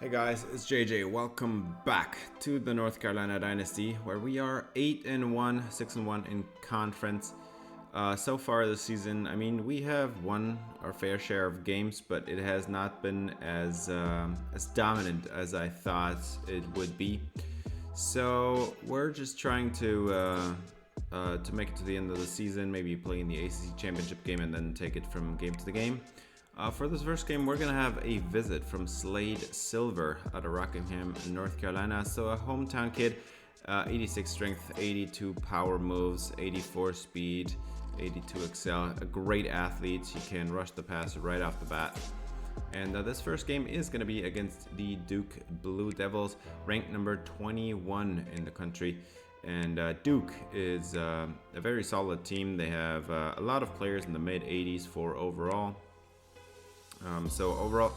Hey guys, it's JJ. Welcome back to the North Carolina Dynasty, where we are 8-1, 6-1 in conference. So far this season, I mean, we have won our fair share of games, but it has not been as dominant as I thought it would be. So we're just trying to make it to the end of the season, maybe play in the ACC Championship Game, and then take it from game to the game. For this first game, we're going to have a visit from Slade Silver out of Rockingham, North Carolina. So a hometown kid, 86 strength, 82 power moves, 84 speed, 82 excel. A great athlete. He can rush the passer right off the bat. And this first game is going to be against the Duke Blue Devils, ranked number 21 in the country. And Duke is a very solid team. They have a lot of players in the mid-80s for overall. So overall,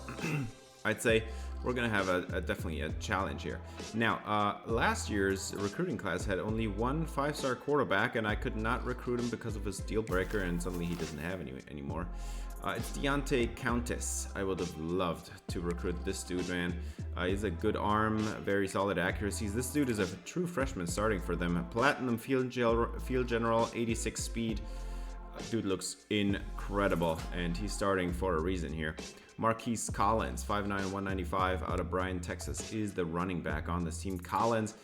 I'd say we're going to have definitely a challenge here. Now, last year's recruiting class had only one 5-star quarterback, and I could not recruit him because of his deal breaker, and suddenly he doesn't have any anymore. It's Deontay Countess. I would have loved to recruit this dude, man. He's a good arm, very solid accuracies. This dude is a true freshman starting for them. Platinum field general, 86 speed. Dude looks incredible, and he's starting for a reason here. Marquise Collins, 5'9", 195, out of Bryan, Texas, is the running back on this team. Collins,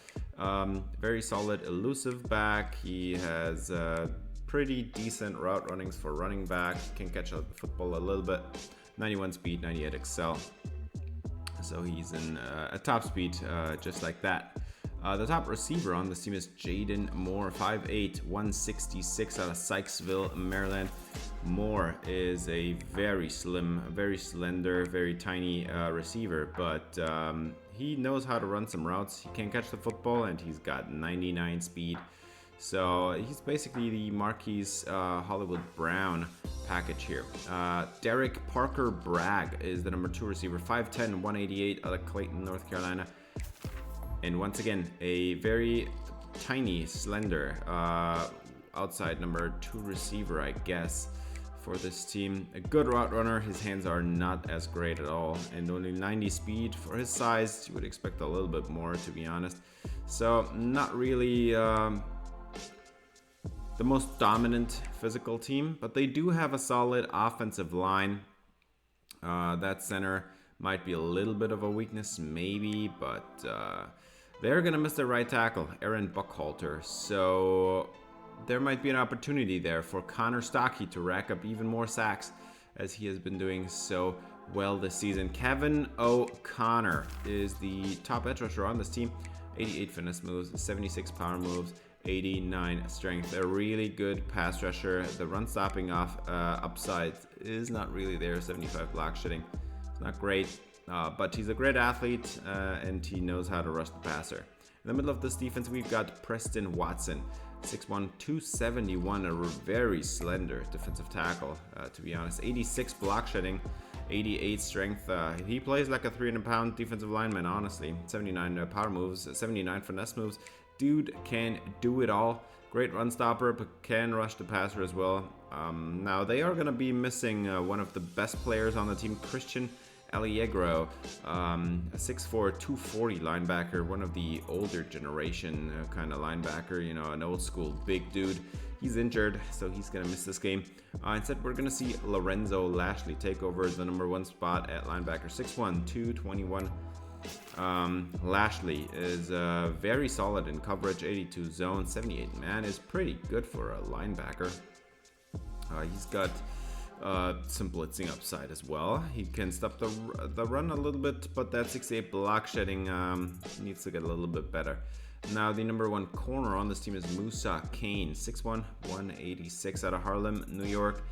very solid, elusive back. He has pretty decent route runnings for running back. Can catch a football a little bit. 91 speed, 98 excel. So he's in a top speed, just like that. The top receiver on this team is Jaden Moore, 5'8", 166 out of Sykesville, Maryland. Moore is a very slim, very slender, very tiny receiver, but he knows how to run some routes. He can catch the football, and he's got 99 speed. So he's basically the Marquise Hollywood Brown package here. Derek Parker Bragg is the number 2 receiver, 5'10", 188 out of Clayton, North Carolina. And once again, a very tiny, slender outside number 2 receiver, I guess, for this team. A good route runner. His hands are not as great at all, and only 90 speed for his size. You would expect a little bit more, to be honest. So not really the most dominant physical team, but they do have a solid offensive line. That center might be a little bit of a weakness, maybe, but they're going to miss their right tackle, Aaron Buckhalter. So there might be an opportunity there for Connor Stockey to rack up even more sacks, as he has been doing so well this season. Kevin O'Connor is the top edge rusher on this team. 88 finesse moves, 76 power moves, 89 strength. A really good pass rusher. The run stopping upside is not really there. 75 block shedding. It's not great. But he's a great athlete, and he knows how to rush the passer. In the middle of this defense, we've got Preston Watson, 6'1", 271, a very slender defensive tackle, to be honest. 86 block shedding, 88 strength. He plays like a 300-pound defensive lineman, honestly. 79 power moves, 79 finesse moves. Dude can do it all. Great run stopper, but can rush the passer as well. Now, they are going to be missing one of the best players on the team, Christian Allegro, a 6'4", 240 linebacker, one of the older generation kind of linebacker, you know, an old school big dude. He's injured, so he's going to miss this game. Instead, we're going to see Lorenzo Lashley take over the number 1 spot at linebacker, 6'1", 221. Lashley is very solid in coverage, 82 zone, 78 man is pretty good for a linebacker. He's got some blitzing upside as well. He can stop the run a little bit, but that 68 block shedding needs to get a little bit better. Now, the number 1 corner on this team is Musa Kane, 6'1", 186 out of Harlem, New York.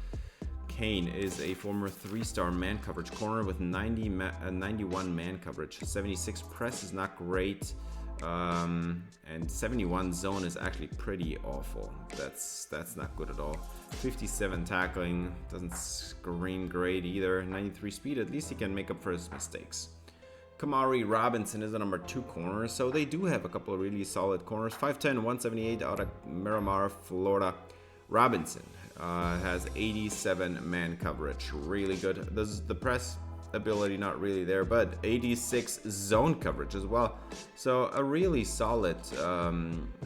Kane is a former 3-star man coverage corner with 91 man coverage. 76 press is not great. And 71 zone is actually pretty awful. That's not good at all. 57 tackling doesn't scream great either. 93 speed, at least he can make up for his mistakes. Kamari Robinson is the number 2 corner, so they do have a couple of really solid corners. 5'10", 178 out of Miramar, Florida. Robinson has 87 man coverage, really good. The press ability not really there, but 86 zone coverage as well. So a really solid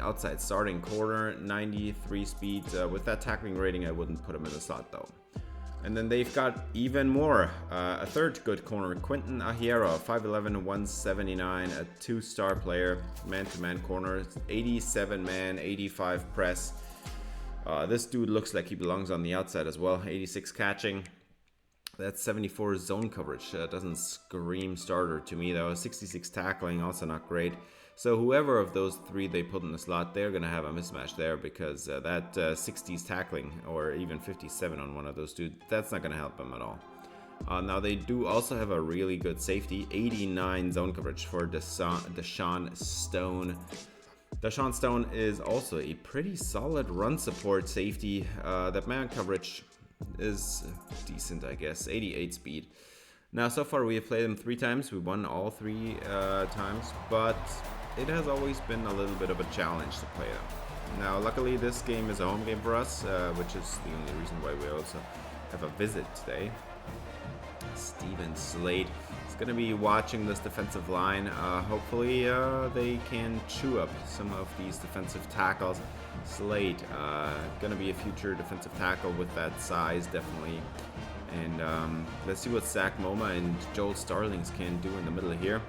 outside starting corner, 93 speed. With that tackling rating, I wouldn't put him in the slot though. And then they've got even more. A third good corner, Quinton Ahiero, 5'11", 179, a 2-star player, man-to-man corner, 87 man, 85 press. This dude looks like he belongs on the outside as well, 86 catching. That's 74 zone coverage. Doesn't scream starter to me though. 66 tackling, also not great. So whoever of those three they put in the slot, they're going to have a mismatch there, because that 60s tackling or even 57 on one of those dudes, that's not going to help them at all. Now they do also have a really good safety, 89 zone coverage for Deshaun Stone. Deshaun Stone is also a pretty solid run support safety. That man coverage is decent, I guess, 88 speed. Now so far we have played them 3 times, we won all 3 times, but it has always been a little bit of a challenge to play them. Now luckily this game is a home game for us, which is the only reason why we also have a visit today. Steven Slade is going to be watching this defensive line. Hopefully they can chew up some of these defensive tackles. Slade, going to be a future defensive tackle with that size, definitely. And let's see what Zach Moma and Joel Starlings can do in the middle here.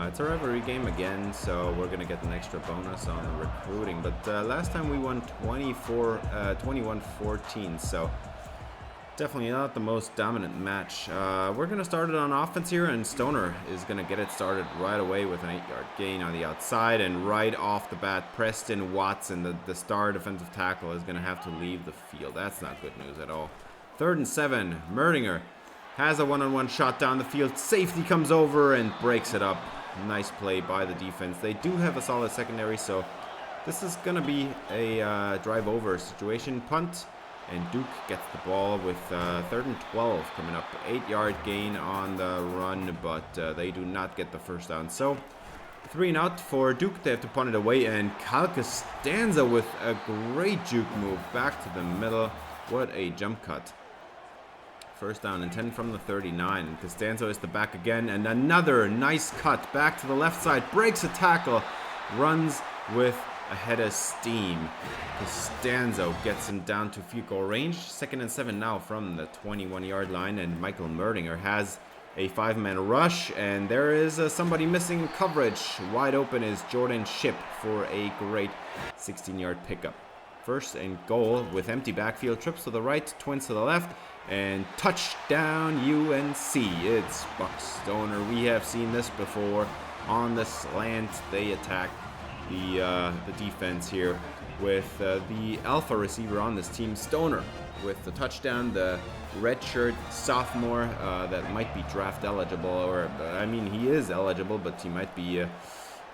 It's a rivalry game again, so we're going to get an extra bonus on the recruiting. But last time we won 21-14, so definitely not the most dominant match. We're going to start it on offense here, and Stoner is going to get it started right away with an 8-yard gain on the outside. And right off the bat, Preston Watson, the star defensive tackle, is going to have to leave the field. That's not good news at all. 3rd and 7, Merdinger has a one-on-one shot down the field. Safety comes over and breaks it up. Nice play by the defense. They do have a solid secondary, so this is going to be a drive over situation. Punt, and Duke gets the ball with 3rd and 12 coming up. 8-yard gain on the run, but they do not get the first down. So 3 and out for Duke. They have to punt it away, and Kyle Costanza with a great juke move back to the middle. What a jump cut. 1st down and 10 from the 39. Costanzo is the back again, and another nice cut back to the left side. Breaks a tackle, runs with a head of steam. Costanzo gets him down to field goal range. 2nd and 7 now from the 21-yard line, and Michael Merdinger has a 5-man rush, and there is somebody missing coverage. Wide open is Jordan Shipp for a great 16-yard pickup. 1st and goal with empty backfield. Trips to the right, twins to the left, and touchdown UNC. It's Buck Stoner. We have seen this before. On the slant, they attack the defense here with the alpha receiver on this team, Stoner, with the touchdown. The redshirt sophomore that might be draft eligible, or I mean he is eligible, but he might be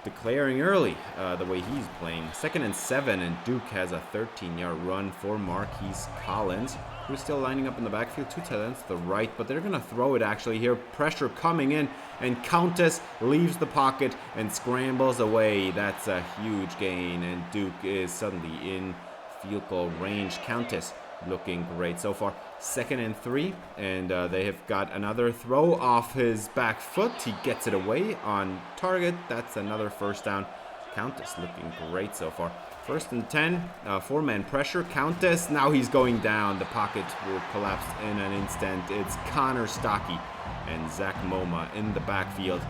declaring early the way he's playing. 2nd and 7, and Duke has a 13-yard run for Marquise Collins, who's still lining up in the backfield. 2 tight ends to the right, but they're going to throw it actually here. Pressure coming in, and Countess leaves the pocket and scrambles away. That's a huge gain, and Duke is suddenly in field goal range. Countess looking great so far. 2nd and 3, and they have got another throw off his back foot. He gets it away on target. That's another 1st down. Countess looking great so far. 1st and 10, 4-man pressure. Countess, now he's going down. The pocket will collapse in an instant. It's Connor Stockey and Zach Moma in the backfield.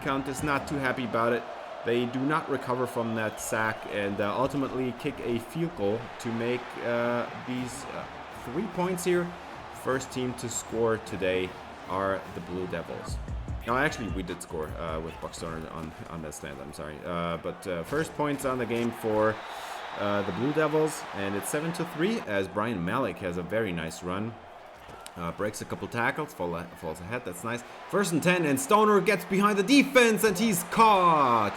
Countess not too happy about it. They do not recover from that sack, and ultimately kick a field goal to make these 3 points here. First team to score today are the Blue Devils. No, actually, we did score with Buck Stoner on that stand. I'm sorry. But first points on the game for the Blue Devils, and it's 7-3 as Brian Malik has a very nice run. Breaks a couple tackles, falls ahead. That's nice. 1st and 10, and Stoner gets behind the defense, and he's caught.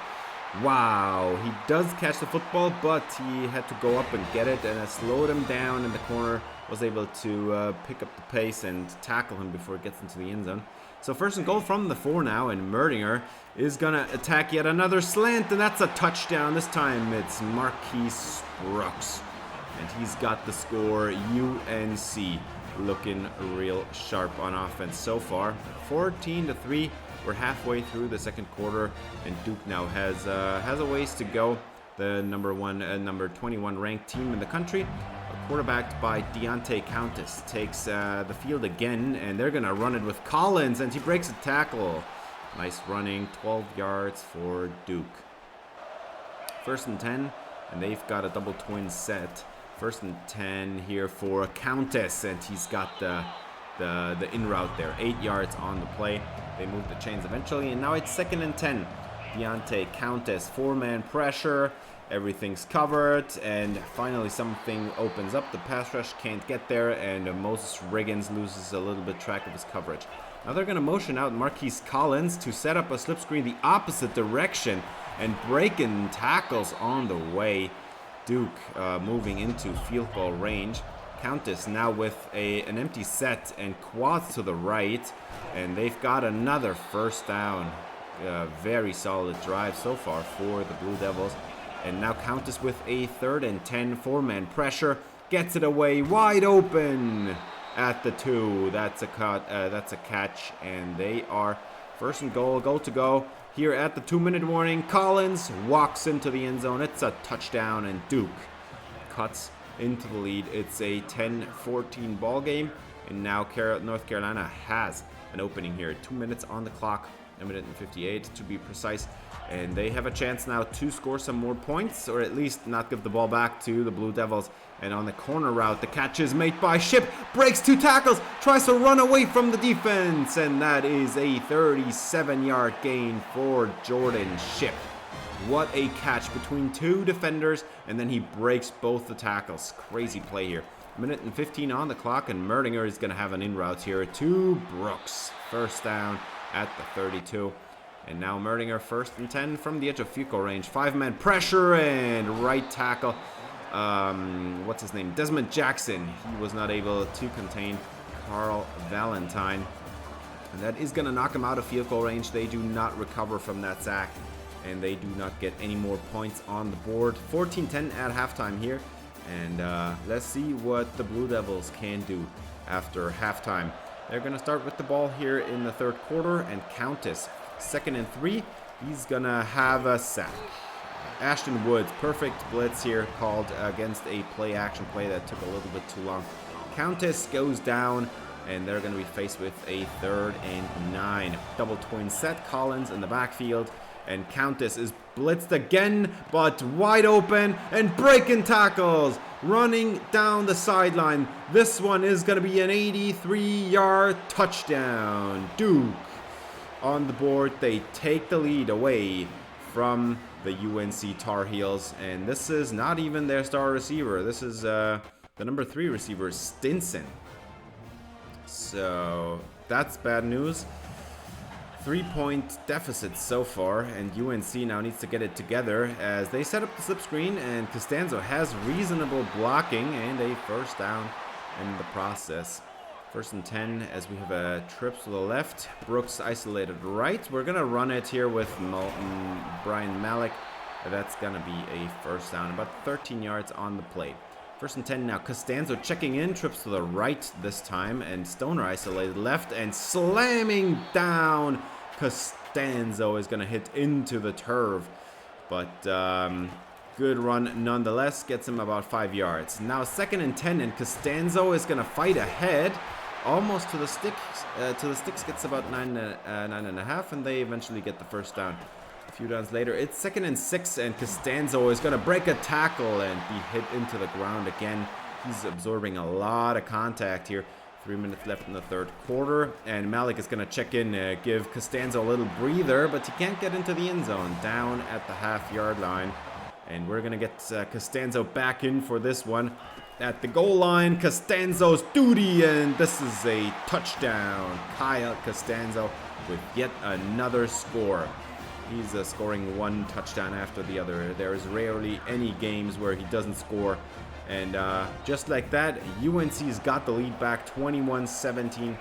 Wow, he does catch the football, but he had to go up and get it, and it slowed him down, and the corner was able to pick up the pace and tackle him before it gets into the end zone. So 1st and goal from the 4 now, and Merdinger is going to attack yet another slant, and that's a touchdown. This time it's Marquise Brooks, and he's got the score. UNC looking real sharp on offense so far. 14-3. We're halfway through the second quarter, and Duke now has a ways to go. The number 21 ranked team in the country, quarterbacked by Deontay Countess, takes the field again, and they're gonna run it with Collins, and he breaks a tackle. Nice running, 12 yards for Duke. 1st and 10, and they've got a double twin set. 1st and 10 here for Countess, and he's got the in route there. 8 yards on the play. They move the chains eventually, and now it's 2nd and 10. Deontay Countess, 4-man pressure. Everything's covered, and finally something opens up. The pass rush can't get there, and Moses Riggins loses a little bit track of his coverage. Now they're going to motion out Marquise Collins to set up a slip screen the opposite direction, and breaking tackles on the way. Duke moving into field goal range. Countess now with an empty set and quads to the right, and they've got another 1st down. Very solid drive so far for the Blue Devils. And now Countess with a 3rd and 10, 4-man pressure, gets it away wide open at the 2. That's a cut. That's a catch, and they are 1st and goal to go here at the 2-minute warning. Collins walks into the end zone. It's a touchdown, and Duke cuts into the lead. It's a 10-14 ball game, and now North Carolina has an opening here. 2 minutes on the clock, 1:58 to be precise, and they have a chance now to score some more points, or at least not give the ball back to the Blue Devils. And on the corner route, the catch is made by Ship, breaks 2 tackles, tries to run away from the defense, and that is a 37-yard gain for Jordan Ship. What a catch between 2 defenders, and then he breaks both the tackles. Crazy play here. 1:15 on the clock, and Merdinger is going to have an in route here to Brooks. 1st down at the 32. And now Merdinger 1st and 10 from the edge of field goal range. 5-man pressure and right tackle. What's his name? Desmond Jackson. He was not able to contain Carl Valentine. And that is going to knock him out of field goal range. They do not recover from that sack, and they do not get any more points on the board. 14-10 at halftime here. And let's see what the Blue Devils can do after halftime. They're going to start with the ball here in the 3rd quarter, and Countess, 2nd and 3. He's going to have a sack. Ashton Woods, perfect blitz here called against a play-action play that took a little bit too long. Countess goes down, and they're going to be faced with a 3rd and 9. Double twin set, Collins in the backfield, and Countess is blitzed again, but wide open and breaking tackles, running down the sideline. This one is going to be an 83-yard touchdown. Duke on the board. They take the lead away from the UNC Tar Heels, and this is not even their star receiver. This is the number 3 receiver, Stinson. So that's bad news. 3-point deficit so far, and UNC now needs to get it together as they set up the slip screen, and Costanzo has reasonable blocking and a 1st down in the process. 1st and 10 as we have a trip to the left. Brooks isolated right. We're going to run it here with Brian Malik. That's going to be a 1st down, about 13 yards on the play. 1st and 10 now. Costanzo checking in, trips to the right this time, and Stoner isolated left and slamming down. Costanzo is going to hit into the turf, but good run nonetheless, gets him about 5 yards. Now 2nd and 10, and Costanzo is going to fight ahead, almost to the sticks. Gets about 9.5, and they eventually get the 1st down. A few downs later, it's 2nd and 6, and Costanzo is going to break a tackle and be hit into the ground again. He's absorbing a lot of contact here. 3 minutes left in the 3rd quarter, and Malik is going to check in, give Costanzo a little breather, but he can't get into the end zone, down at the half-yard line. And we're going to get Costanzo back in for this one. At the goal line, Costanzo's duty, and this is a touchdown. Kyle Costanzo with yet another score. He's scoring 1 touchdown after the other. There is rarely any games where he doesn't score. And just like that, UNC's got the lead back, 21-17.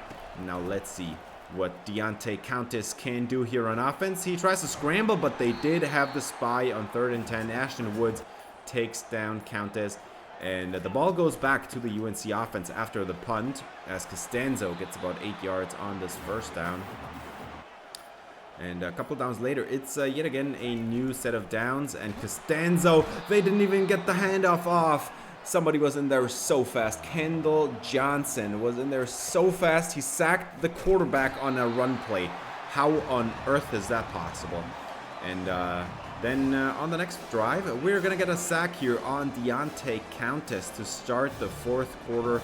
Now let's see what Deontay Countess can do here on offense. He tries to scramble, but they did have the spy on 3rd and 10. Ashton Woods takes down Countess. And the ball goes back to the UNC offense after the punt, as Costanzo gets about 8 yards on this first down. And a couple downs later, it's yet again a new set of downs, and Costanzo, they didn't even get the handoff off. Somebody was in there so fast. Kendall Johnson was in there so fast, he sacked the quarterback on a run play. How on earth is that possible? And then on the next drive, we're going to get a sack here on Deontay Countess to start the fourth quarter.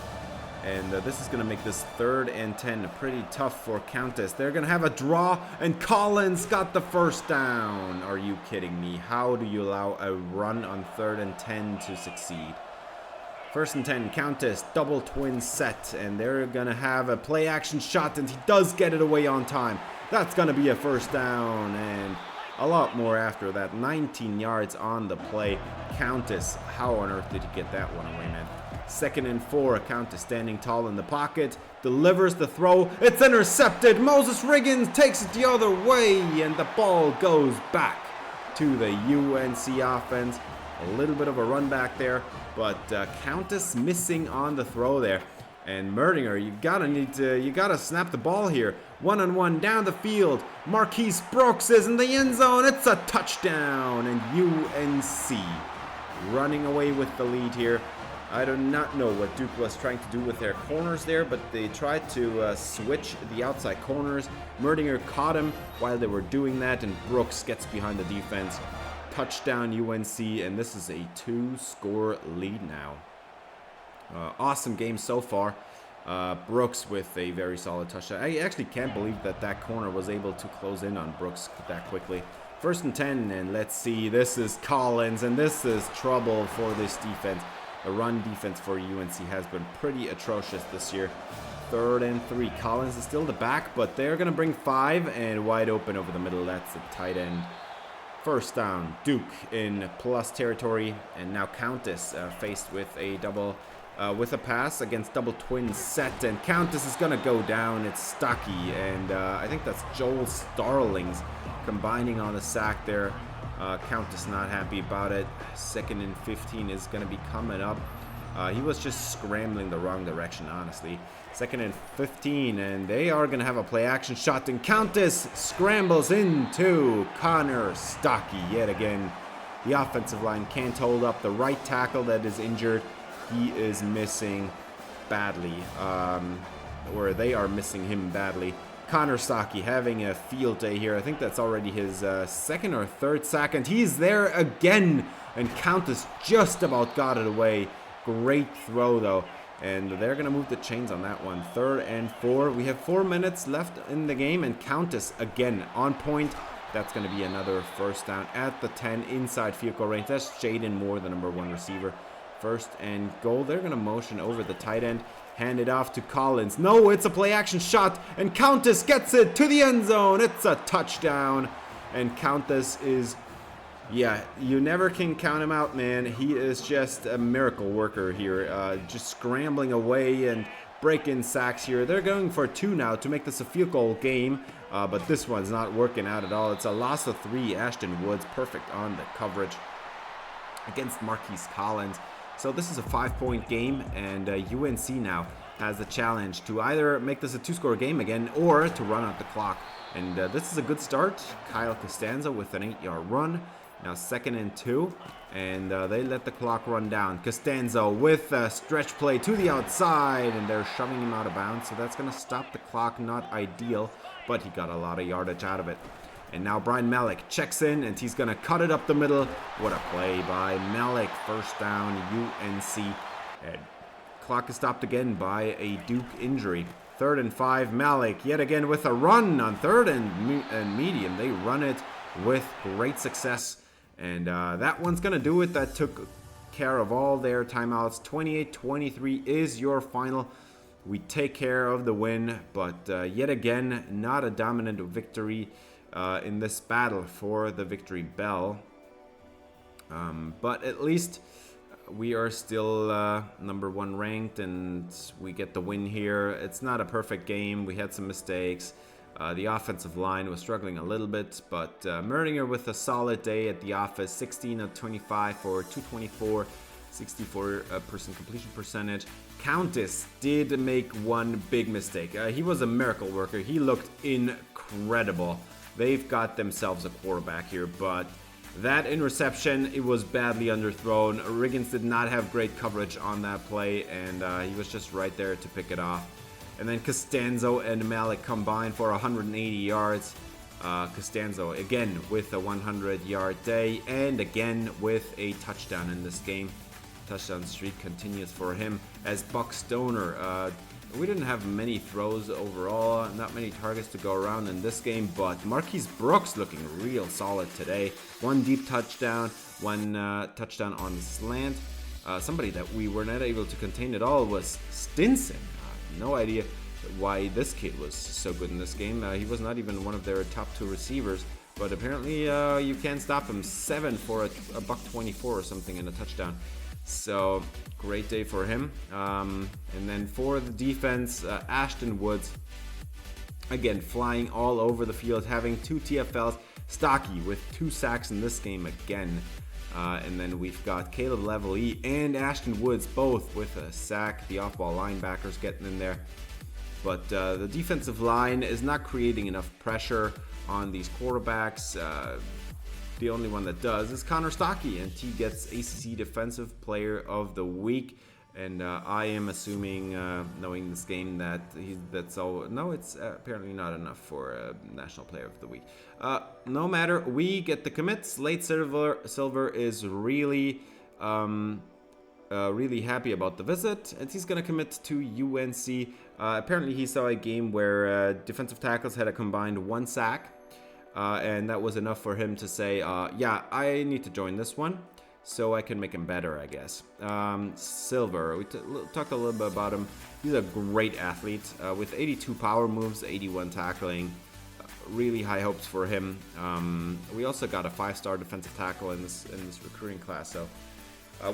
And this is going to make this 3rd and 10 pretty tough for Countess. They're going to have a draw, and Collins got the first down. Are you kidding me? How do you allow a run on 3rd and 10 to succeed? 1st and 10, Countess, double twin set, and they're going to have a play action shot, and he does get it away on time. That's going to be a first down, and a lot more after that. 19 yards on the play. Countess, how on earth did he get that one away, man? 2nd and 4, Countess standing tall in the pocket, delivers the throw, it's intercepted. Moses Riggins takes it the other way, and the ball goes back to the UNC offense. A little bit of a run back there, but Countess missing on the throw there. And Merdinger, you gotta snap the ball here. 1-on-1 down the field. Marquise Brooks is in the end zone. It's a touchdown, and UNC running away with the lead here. I do not know what Duke was trying to do with their corners there, but they tried to switch the outside corners. Merdinger caught him while they were doing that, and Brooks gets behind the defense. Touchdown UNC, and this is a 2-score lead now. Awesome game so far. Brooks with a very solid touchdown. I actually can't believe that corner was able to close in on Brooks that quickly. 1st and 10, and let's see. This is Collins, and this is trouble for this defense. The run defense for UNC has been pretty atrocious this year. 3rd and 3. Collins is still the back, but they're going to bring 5, and wide open over the middle. That's a tight end. First down, Duke in plus territory, and now Countess faced with a pass against double twin set, and Countess is gonna go down. It's Stuckey, and I think that's Joel Starlings combining on the sack there. Countess not happy about it. 2nd and 15 is gonna be coming up. He was just scrambling the wrong direction, honestly. 2nd and 15, and they are going to have a play action shot, and Countess scrambles into Connor Stuckey yet again. The offensive line can't hold up. The right tackle that is injured, he is missing badly, or they are missing him badly. Connor Stuckey having a field day here. I think that's already his 2nd or 3rd sack, and he's there again, and Countess just about got it away. Great throw though, and they're gonna move the chains on that one. 3rd and 4. We have 4 minutes left in the game, and Countess again on point. That's gonna be another first down at the 10 inside field goal range. That's Jaden Moore, the number 1 receiver. 1st and goal. They're gonna motion over the tight end, hand it off to Collins. No, it's a play action shot, and Countess gets it to the end zone. It's a touchdown, and Countess is, yeah, you never can count him out, man. He is just a miracle worker here, just scrambling away and breaking sacks here. They're going for 2 now to make this a field goal game, but this one's not working out at all. It's a loss of 3. Ashton Woods perfect on the coverage against Marquise Collins. So this is a 5-point game, and UNC now has the challenge to either make this a 2-score game again or to run out the clock. And this is a good start. Kyle Costanza with an 8-yard run. Now 2nd and 2, and they let the clock run down. Costanzo with a stretch play to the outside, and they're shoving him out of bounds, so that's going to stop the clock. Not ideal, but he got a lot of yardage out of it. And now Brian Malik checks in, and he's going to cut it up the middle. What a play by Malik. First down, UNC. And clock is stopped again by a Duke injury. 3rd and 5, Malik yet again with a run on 3rd and medium. They run it with great success. And that one's going to do it. That took care of all their timeouts. 28-23 is your final. We take care of the win, but yet again, not a dominant victory in this battle for the victory bell. But at least we are still number 1 ranked, and we get the win here. It's not a perfect game. We had some mistakes. The offensive line was struggling a little bit, but Merdinger with a solid day at the office. 16 of 25 for 224, 64% completion percentage. Countess did make one big mistake. He was a miracle worker. He looked incredible. They've got themselves a quarterback here, but that interception, it was badly underthrown. Riggins did not have great coverage on that play, and he was just right there to pick it off. And then Costanzo and Malik combined for 180 yards. Costanzo again with a 100-yard day, and again with a touchdown in this game. Touchdown streak continues for him. As Buck Stoner, we didn't have many throws overall, not many targets to go around in this game, but Marquise Brooks looking real solid today. One deep touchdown, one touchdown on slant. Somebody that we were not able to contain at all was Stinson. No idea why this kid was so good in this game. He was not even one of their top 2 receivers, but apparently you can't stop him. 7 for a buck 24 or something in a touchdown. So great day for him. And then for the defense, Ashton Woods, again flying all over the field, having 2 TFLs. Stocky with 2 sacks in this game again. And then we've got Caleb Leveille and Ashton Woods both with a sack. The off-ball linebackers getting in there. But the defensive line is not creating enough pressure on these quarterbacks. The only one that does is Connor Stocky, and he gets ACC Defensive Player of the Week. And I am assuming, knowing this game, that that's all. No, it's apparently not enough for National Player of the Week. No matter, we get the commits. Late Silver is really happy about the visit, and he's going to commit to UNC. Apparently, he saw a game where defensive tackles had a combined 1 sack, and that was enough for him to say, yeah, I need to join this one so I can make him better, I guess. Silver, we talked a little bit about him. He's a great athlete with 82 power moves, 81 tackling. Really high hopes for him. We also got a 5-star defensive tackle in this recruiting class, so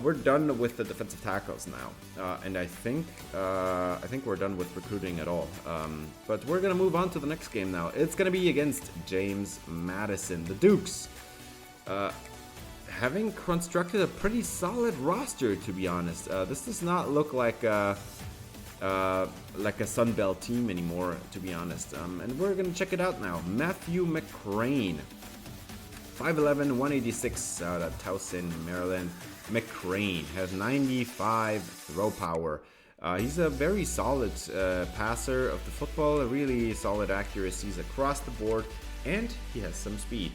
we're done with the defensive tackles now, and I think we're done with recruiting at all. But we're gonna move on to the next game now. It's gonna be against James Madison, the Dukes, having constructed a pretty solid roster, to be honest. This does not look like a Sun Belt team anymore, to be honest. And we're gonna check it out now. Matthew McCrane, 5'11", 186 out of Towson, Maryland. McCrane has 95 throw power. He's a very solid passer of the football, really solid accuracies across the board, and he has some speed,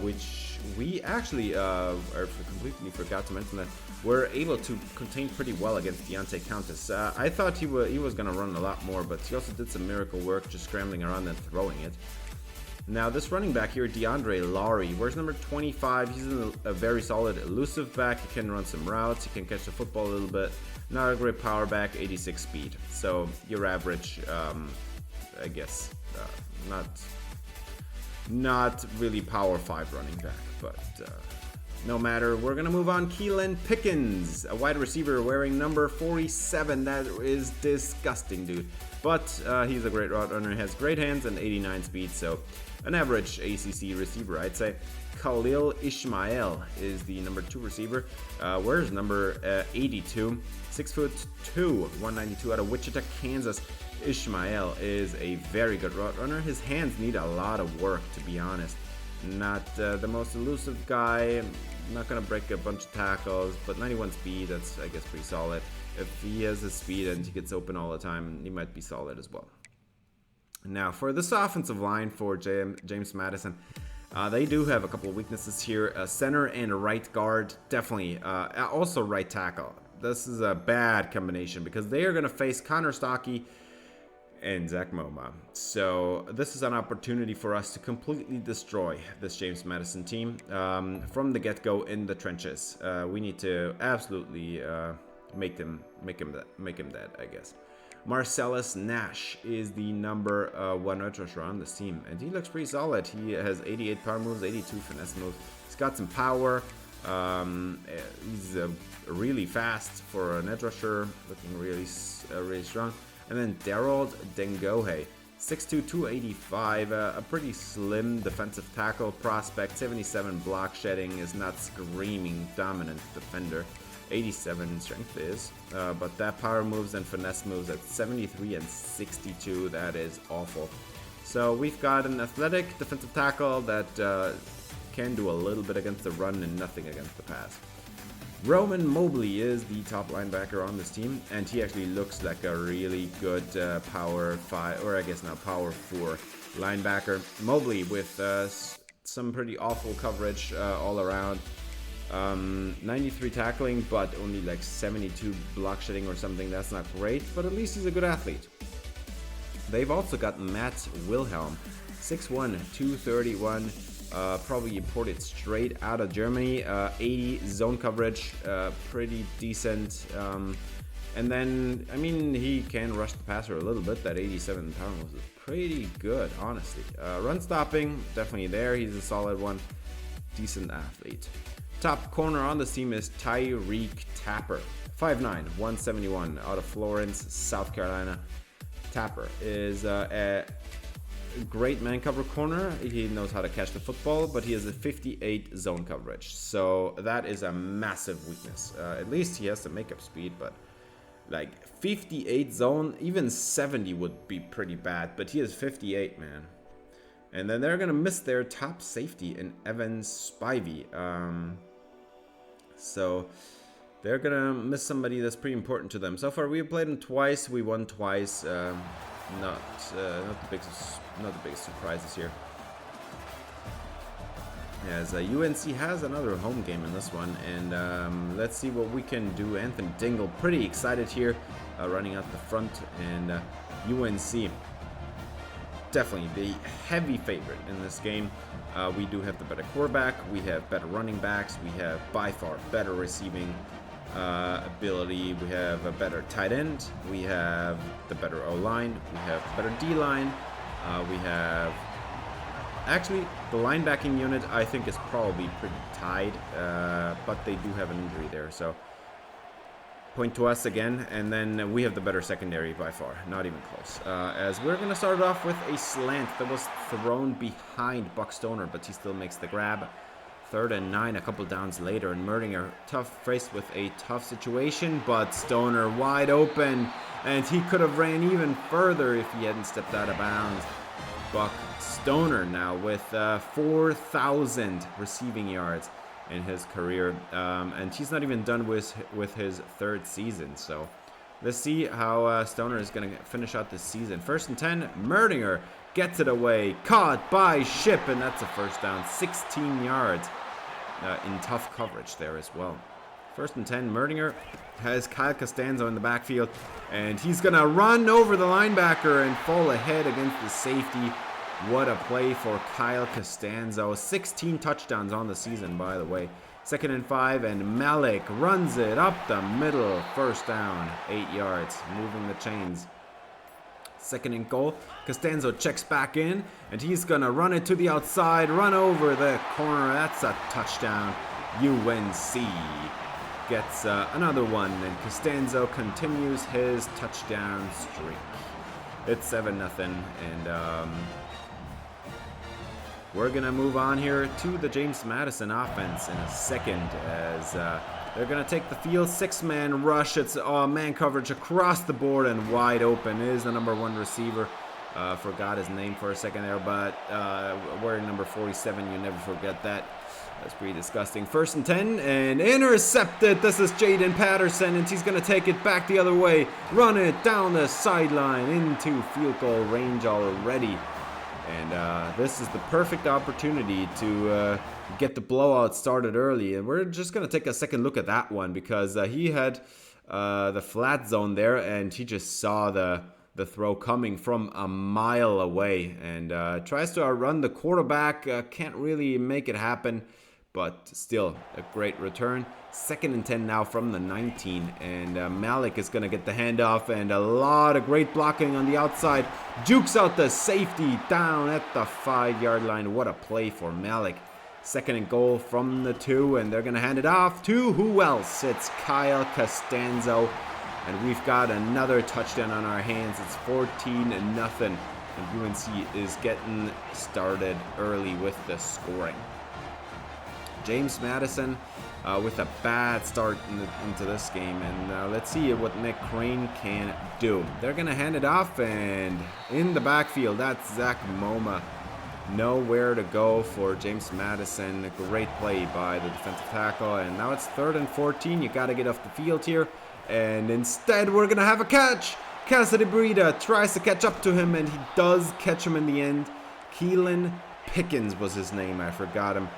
which we actually completely forgot to mention that we're able to contain pretty well against Deontay Countess. I thought he was going to run a lot more, but he also did some miracle work just scrambling around and throwing it. Now, this running back here, DeAndre Lowry, wears number 25. He's a very solid elusive back. He can run some routes. He can catch the football a little bit. Not a great power back, 86 speed. So your average, I guess, not really power 5 running back, but no matter. We're going to move on. Keelan Pickens, a wide receiver wearing number 47. That is disgusting, dude. But he's a great route runner. He has great hands and 89 speed, so an average ACC receiver, I'd say. Khalil Ishmael is the number 2 receiver. Wears number 82. 6'2", 192 out of Wichita, Kansas. Ishmael is a very good route runner. His hands need a lot of work, to be honest. Not the most elusive guy. Not going to break a bunch of tackles, but 91 speed, that's, I guess, pretty solid. If he has the speed and he gets open all the time, he might be solid as well. Now, for this offensive line for James Madison, they do have a couple of weaknesses here. Center and right guard, definitely. Also right tackle. This is a bad combination because they are going to face Connor Stocky and Zach Moma. So this is an opportunity for us to completely destroy this James Madison team from the get-go in the trenches. We need to absolutely make him dead, I guess. Marcellus Nash is the number 1 edge rusher on this team, and he looks pretty solid. He has 88 power moves, 82 finesse moves. He's got some power. He's really fast for an edge rusher, looking really strong. And then Daryl Dengohe, 6'2", 285, a pretty slim defensive tackle prospect. 77 block shedding, is not screaming dominant defender. 87 strength is, but that power moves and finesse moves at 73 and 62. That is awful. So we've got an athletic defensive tackle that can do a little bit against the run and nothing against the pass. Roman Mobley is the top linebacker on this team, and he actually looks like a really good power 5, or I guess now power 4 linebacker. Mobley with some pretty awful coverage all around. 93 tackling, but only like 72 block shedding or something. That's not great, but at least he's a good athlete. They've also got Matt Wilhelm, 6'1", 231, probably imported straight out of Germany. 80 zone coverage, pretty decent. And then, I mean, he can rush the passer a little bit. That 87 pounds is pretty good, honestly. Run stopping, definitely there. He's a solid one. Decent athlete. Top corner on this team is Tyreek Tapper, 5'9", 171, out of Florence, South Carolina. Tapper is a great man cover corner. He knows how to catch the football, but he has a 58 zone coverage. So that is a massive weakness. At least he has the makeup speed, but like 58 zone, even 70 would be pretty bad, but he has 58, man. And then they're going to miss their top safety in Evan Spivey. So they're going to miss somebody that's pretty important to them. So far, we have played them twice. We won twice. Not the biggest surprises here. As UNC has another home game in this one. And let's see what we can do. Anthony Dingle, pretty excited here, running out the front. And UNC, definitely the heavy favorite in this game. We do have the better quarterback, we have better running backs, we have by far better receiving ability, we have a better tight end, we have the better O-line, we have better D-line, we have... Actually, the linebacking unit I think is probably pretty tied, but they do have an injury there, so point to us again, and then we have the better secondary by far, not even close. As we're going to start off with a slant that was thrown behind Buck Stoner, but he still makes the grab. 3rd and 9, a couple downs later, and Merdinger faced with a tough situation, but Stoner wide open, and he could have ran even further if he hadn't stepped out of bounds. Buck Stoner now with 4,000 receiving yards in his career, and he's not even done with his 3rd season. So let's see how Stoner is going to finish out this season. 1st and 10, Merdinger gets it away, caught by Ship, and that's a first down, 16 yards in tough coverage there as well. 1st and 10, Merdinger has Kyle Costanzo in the backfield, and he's going to run over the linebacker and fall ahead against the safety. What a play for Kyle Costanzo. 16 touchdowns on the season, by the way. 2nd and 5, and Malik runs it up the middle. First down, 8 yards, moving the chains. 2nd and goal. Costanzo checks back in, and he's going to run it to the outside, run over the corner. That's a touchdown. UNC gets another one, and Costanzo continues his touchdown streak. It's 7-0, and we're going to move on here to the James Madison offense in a second, as they're going to take the field. 6-man rush. It's man coverage across the board, and wide open is the number 1 receiver. Forgot his name for a second there, but wearing number 47, you never forget that. That's pretty disgusting. 1st and 10, and intercepted. This is Jaden Patterson, and he's going to take it back the other way. Run it down the sideline into field goal range already. And this is the perfect opportunity to get the blowout started early. And we're just going to take a second look at that one, because he had the flat zone there, and he just saw the throw coming from a mile away, and tries to outrun the quarterback. Can't really make it happen, but still a great return. 2nd and 10 now from the 19, and Malik is going to get the handoff, and a lot of great blocking on the outside. Jukes out the safety down at the 5-yard line. What a play for Malik. 2nd and goal from the 2, and they're going to hand it off to who else? It's Kyle Costanzo, and we've got another touchdown on our hands. It's 14-0, and UNC is getting started early with the scoring. James Madison with a bad start into this game, and let's see what McCrane can do. They're gonna hand it off, and in the backfield, that's Zach Moma. Nowhere to go for James Madison. A great play by the defensive tackle, and now it's 3rd and 14. You got to get off the field here, and instead we're gonna have a catch. Cassidy Breida tries to catch up to him, and he does catch him in the end. Keelan Pickens was his name. I forgot him.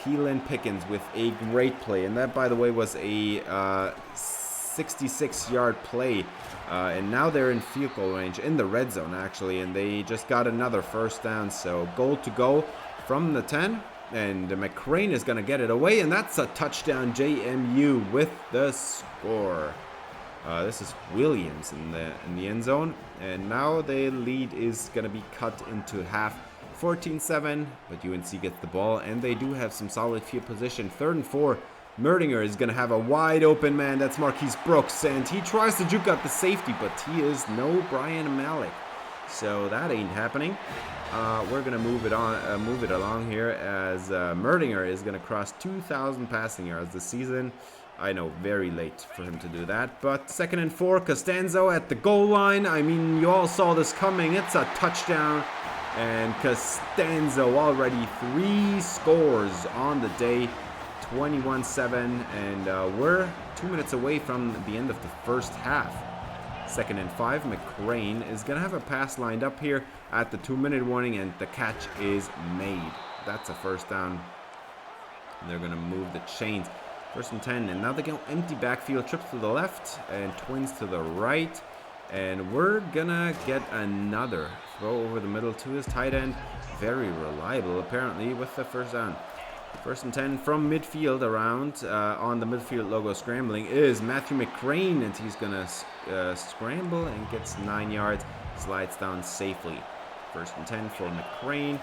Keelan Pickens with a great play, and that, by the way, was a 66-yard play, and now they're in field goal range in the red zone, actually, and they just got another first down. So goal to go from the 10, and McCrane is going to get it away, and that's a touchdown. JMU with the score. This is Williams in the end zone, and now the lead is going to be cut into half. 14-7, but UNC gets the ball, and they do have some solid field position. 3rd and 4. Merdinger is going to have a wide open man. That's Marquise Brooks, and he tries to juke out the safety, but he is no Brian Malik, so that ain't happening. We're going to move it along here as Merdinger is going to cross 2,000 passing yards this season. I know, very late for him to do that, but 2nd and 4. Costanzo at the goal line. I mean, you all saw this coming. It's a touchdown. And Costanzo already 3 scores on the day, 21-7, and we're 2 minutes away from the end of the first half. 2nd and 5, McCrane is going to have a pass lined up here at the 2-minute warning, and the catch is made. That's a first down. And they're going to move the chains. 1st and 10, and now they go empty backfield, trips to the left and twins to the right. And we're gonna get another throw over the middle to his tight end. Very reliable, apparently, with the first down. 1st and 10 from midfield around on the midfield logo scrambling is Matthew McCrane, and he's gonna scramble and gets 9 yards, slides down safely. 1st and 10 for McCrane.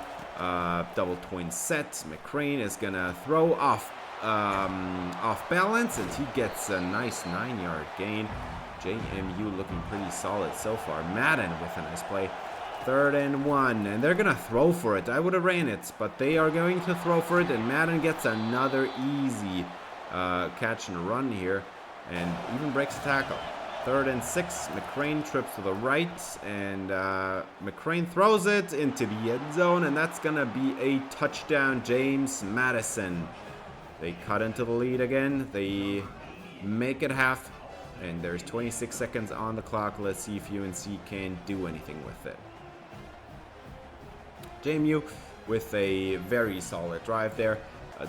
Double twin set. McCrane is gonna throw off balance, and he gets a nice 9-yard gain. JMU looking pretty solid so far. Madden with a nice play. 3rd and 1, and they're gonna throw for it. I would have ran it, but they are going to throw for it, and Madden gets another easy catch and run here, and even breaks the tackle. 3rd and 6, McCrane trips to the right, and McCrane throws it into the end zone, and that's gonna be a touchdown. James Madison. They cut into the lead again. They make it half. And there's 26 seconds on the clock. Let's see if UNC can do anything with it. JMU with a very solid drive there.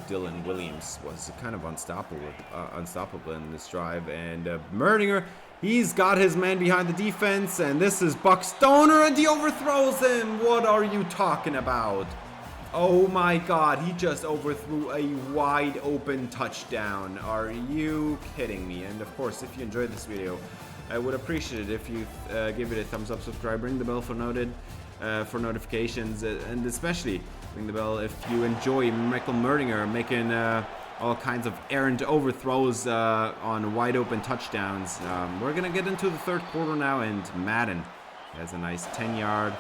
Dylan Williams was kind of unstoppable in this drive. And Merdinger, he's got his man behind the defense. And this is Buck Stoner, and he overthrows him. What are you talking about? Oh my God, he just overthrew a wide open touchdown. Are you kidding me? And of course, if you enjoyed this video, I would appreciate it if you give it a thumbs up, subscribe, ring the bell for notifications, and especially ring the bell if you enjoy Michael Merdinger making all kinds of errant overthrows on wide open touchdowns. We're gonna get into the 3rd quarter now, and Madden has a nice 10-yard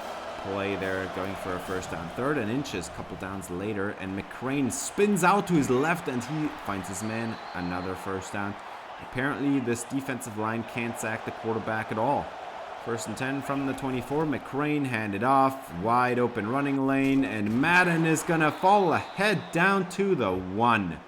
play there, going for a first down. 3rd and inches, couple downs later, and McCrane spins out to his left, and he finds his man. Another first down. Apparently, this defensive line can't sack the quarterback at all. 1st and 10 from the 24. McCrane handed off, wide open running lane, and Madden is gonna fall ahead down to the 1.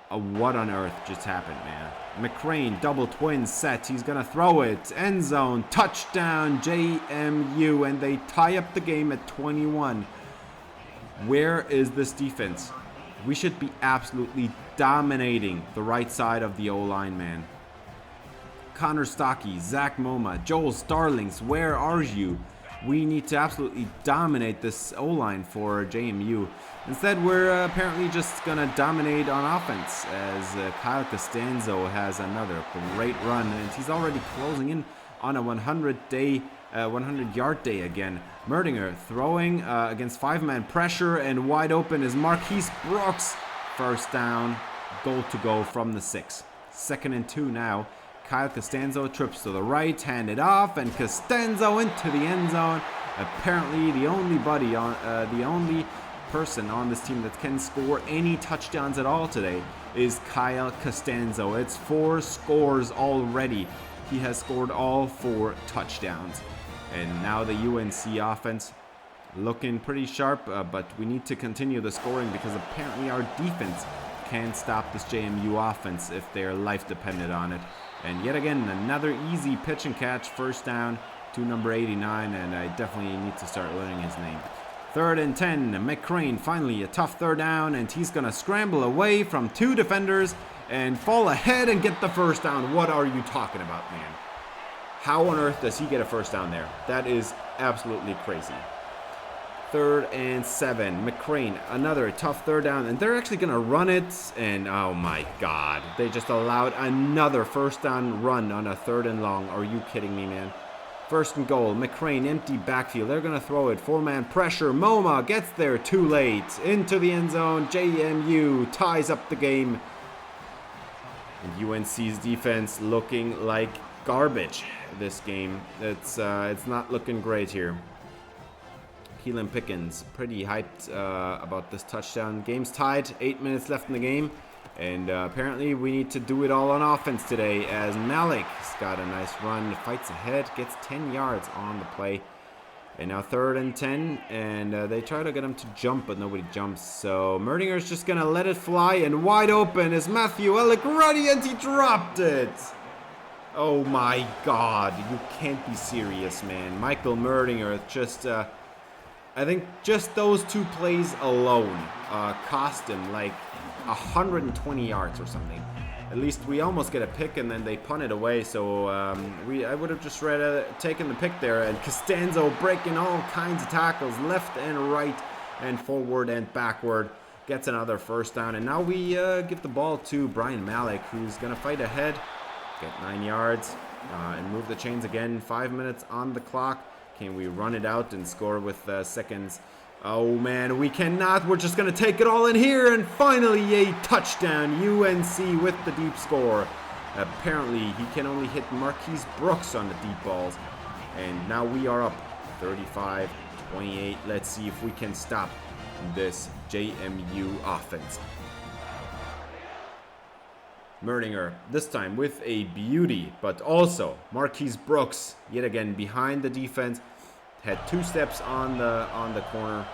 What on earth just happened, man? McCrane, double twin set. He's going to throw it. End zone. Touchdown, JMU. And they tie up the game at 21. Where is this defense? We should be absolutely dominating the right side of the O-line, man. Connor Stockey, Zach Moma, Joel Starlings, where are you? We need to absolutely dominate this O-line for JMU. Instead, we're apparently just going to dominate on offense, as Kyle Costanzo has another great run, and he's already closing in on a 100-yard day again. Merdinger throwing against 5-man pressure, and wide open is Marquise Brooks. First down, goal to go from the 6. 2nd and 2 now. Kyle Costanzo trips to the right, handed off, and Costanzo into the end zone. Apparently, the only person on this team that can score any touchdowns at all today is Kyle Costanzo. It's 4 scores already. He has scored all 4 touchdowns. And now the UNC offense looking pretty sharp, but we need to continue the scoring because apparently our defense can't stop this JMU offense if their life depended on it. And yet again, another easy pitch and catch, first down to number 89, and I definitely need to start learning his name. 3rd and 10, McCrane, finally a tough 3rd down, and he's gonna scramble away from 2 defenders and fall ahead and get the first down. What are you talking about, man? How on earth does he get a first down there? That is absolutely crazy. 3rd and 7, McCrane, another tough 3rd down, and they're actually gonna run it, and oh my god, they just allowed another first down run on a 3rd and long. Are you kidding me, man? 1st and goal, McCrane, empty backfield, they're gonna throw it, 4-man pressure, Moma gets there too late, into the end zone, JMU ties up the game. And UNC's defense looking like garbage this game. It's not looking great here. Keelan Pickens, pretty hyped about this touchdown. Game's tied, 8 minutes left in the game. And apparently we need to do it all on offense today as Malik's got a nice run, fights ahead, gets 10 yards on the play. And now 3rd and 10, and they try to get him to jump, but nobody jumps. So Merdinger's just going to let it fly, and wide open is Matthew Allegretti, and he dropped it. Oh my god, you can't be serious, man. Michael Merdinger just... I think just those 2 plays alone cost him like 120 yards or something. At least we almost get a pick and then they punt it away. So I would have just taken the pick there. And Costanzo breaking all kinds of tackles, left and right and forward and backward. Gets another first down. And now we give the ball to Brian Malik, who's going to fight ahead, get 9 yards, and move the chains again. 5 minutes on the clock. Can we run it out and score with seconds? Oh man, we cannot. We're just going to take it all in here. And finally a touchdown. UNC with the deep score. Apparently he can only hit Marquise Brooks on the deep balls. And now we are up 35-28. Let's see if we can stop this JMU offense. Merdinger, this time with a beauty, but also Marquise Brooks, yet again behind the defense, had 2 steps on the corner,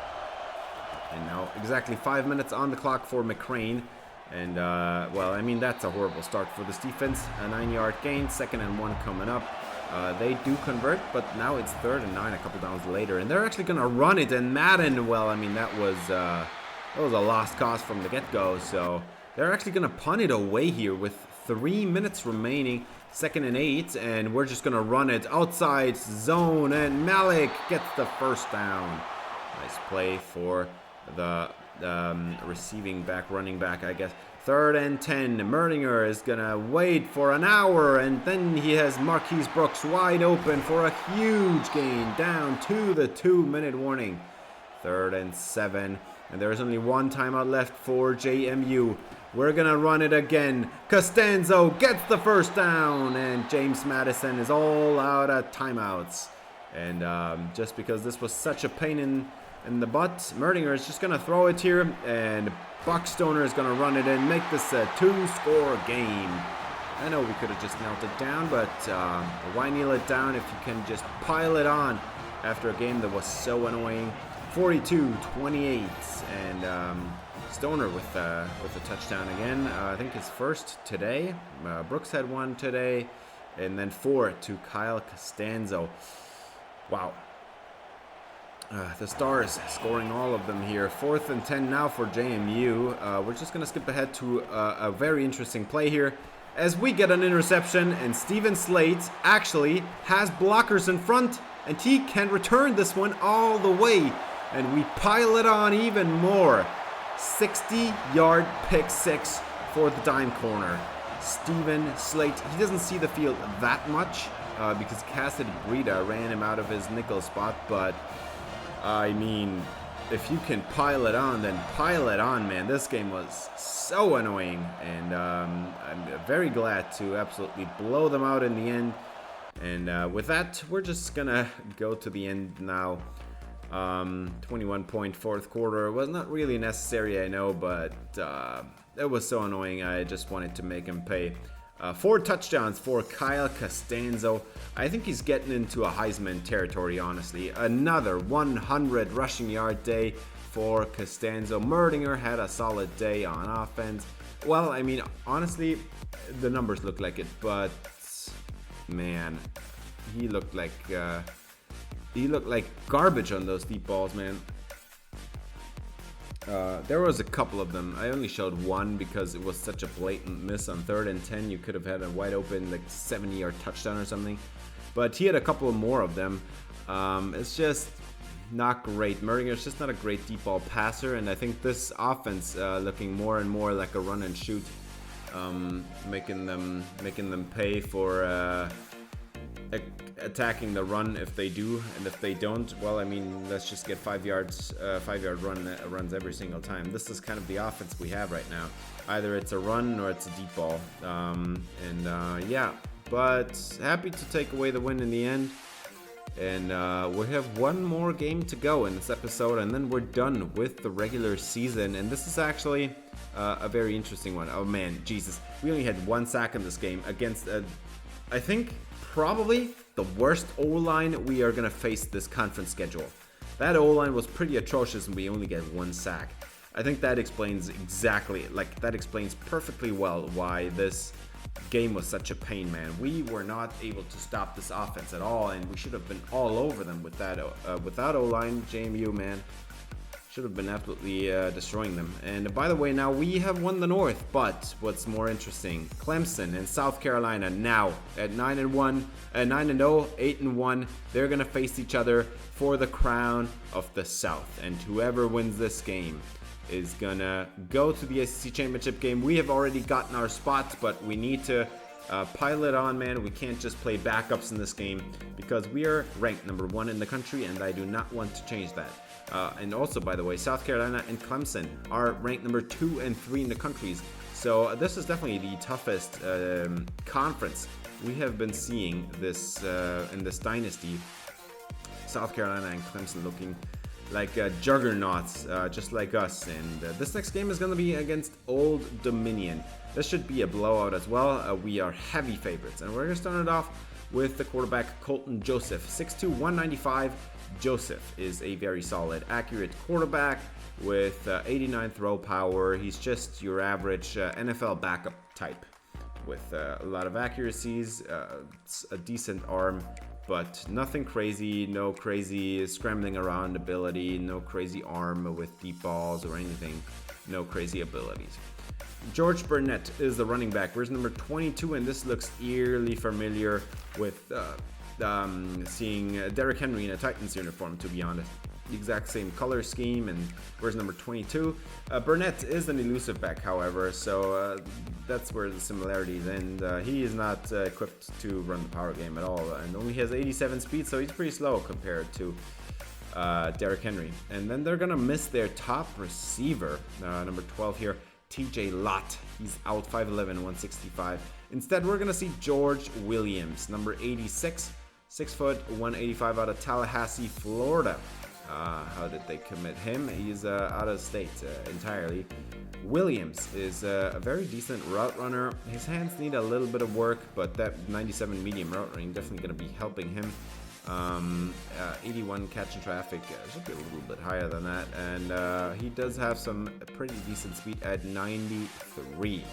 and now exactly 5 minutes on the clock for McCrane, and well, I mean that's a horrible start for this defense. A 9-yard gain, 2nd and 1 coming up. They do convert, but now it's 3rd and 9 a couple downs later, and they're actually gonna run it. And Madden, well, I mean that was a lost cause from the get-go, so. They're actually going to punt it away here with 3 minutes remaining, 2nd and 8, and we're just going to run it outside zone, and Malik gets the first down. Nice play for the running back, I guess. 3rd and 10, Merdinger is going to wait for an hour, and then he has Marquise Brooks wide open for a huge gain down to the 2-minute warning. 3rd and 7, and there's only 1 timeout left for JMU. We're going to run it again. Costanzo gets the first down, and James Madison is all out of timeouts. And just because this was such a pain in the butt, Merdinger is just going to throw it here, and Buckstoner is going to run it in, make this a 2-score game. I know we could have just knelt it down, but why kneel it down if you can just pile it on after a game that was so annoying? 42-28, and Stoner with the touchdown again. I think his first today. Brooks had 1 today, and then 4 to Kyle Costanzo. Wow. The Stars scoring all of them here. 4th and 10 now for JMU. We're just going to skip ahead to a very interesting play here as we get an interception, and Steven Slate actually has blockers in front, and he can return this one all the way, and we pile it on even more. 60-yard pick 6 for the dime corner. Steven Slate, he doesn't see the field that much because Cassidy Breida ran him out of his nickel spot, but I mean, if you can pile it on, then pile it on, man. This game was so annoying, and I'm very glad to absolutely blow them out in the end. And with that, we're just gonna go to the end now. 21 point fourth quarter was not really necessary, I know, but it was so annoying. I just wanted to make him pay. 4 touchdowns for Kyle Costanzo. I think he's getting into a Heisman territory, honestly. Another 100 rushing yard day for Costanzo. Merdinger had a solid day on offense. Well, I mean, honestly, the numbers look like it, but man, he looked like garbage on those deep balls, man. There was a couple of them. I only showed one because it was such a blatant miss on 3rd and 10. You could have had a wide open, like 70-yard touchdown or something. But he had a couple more of them. It's just not great. Merringer's just not a great deep ball passer, and I think this offense looking more and more like a run and shoot, making them pay for attacking the run if they do, and if they don't, well, I mean, let's just get 5-yard runs every single time. This is kind of the offense we have right now. Either it's a run or it's a deep ball, yeah. But happy to take away the win in the end. And we have one more game to go in this episode, and then we're done with the regular season. And this is actually a very interesting one. Oh man, Jesus. We only had 1 sack in this game against, I think, probably the worst O-line we are going to face this conference schedule. That O-line was pretty atrocious, and we only get 1 sack. I think that explains perfectly well why this game was such a pain, man. We were not able to stop this offense at all, and we should have been all over them with that without O-line. JMU, man, should have been absolutely destroying them. And by the way, now we have won the North, but what's more interesting, Clemson and South Carolina now at 9-0, 8-1, they're gonna face each other for the crown of the South, and whoever wins this game is gonna go to the ACC Championship Game. We have already gotten our spots, but we need to pile it on, man. We can't just play backups in this game because we are ranked number 1 in the country, and I do not want to change that. And also, by the way, South Carolina and Clemson are ranked number 2 and 3 in the countries. So this is definitely the toughest conference we have been seeing this in this dynasty. South Carolina and Clemson looking like juggernauts, just like us. And this next game is going to be against Old Dominion. This should be a blowout as well. We are heavy favorites, and we're going to start it off with the quarterback Colton Joseph, 6'2", 195. Joseph is a very solid, accurate quarterback with 89 throw power. He's just your average NFL backup type with a lot of accuracies, a decent arm, but nothing crazy, no crazy scrambling around ability, no crazy arm with deep balls or anything, no crazy abilities. George Burnett is the running back. Where's number 22? And this looks eerily familiar with seeing Derrick Henry in a Titans uniform, to be honest. The exact same color scheme. And where's number 22? Burnett is an elusive back, however, so that's where the similarities end. He is not equipped to run the power game at all, and only has 87 speed, so he's pretty slow compared to Derrick Henry. And then they're gonna miss their top receiver, number 12 here, TJ Lott. He's out, 5'11", 165. Instead, we're gonna see George Williams, number 86, 6 foot, 185, out of Tallahassee, Florida. How did they commit him? He's out of state entirely. Williams is a very decent route runner. His hands need a little bit of work, but that 97 medium route running definitely going to be helping him. 81 catch in traffic, should be a little bit higher than that, and he does have some pretty decent speed at 93.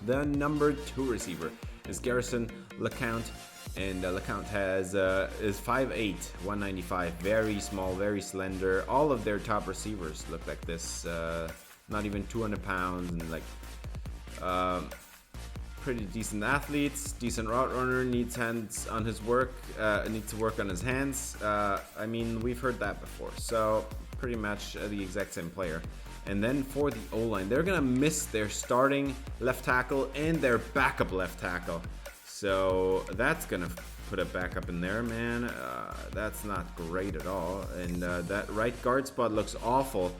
The number 2 receiver is Garrison LeCount, and LeCount is 5'8", 195, very small, very slender. All of their top receivers look like this, not even 200 pounds, and like pretty decent athletes, decent route runner, needs hands on his work, needs to work on his hands. I mean, we've heard that before, so pretty much the exact same player. And then for the O-line, they're gonna miss their starting left tackle and their backup left tackle. So that's gonna put a backup in there, man. That's not great at all. And that right guard spot looks awful.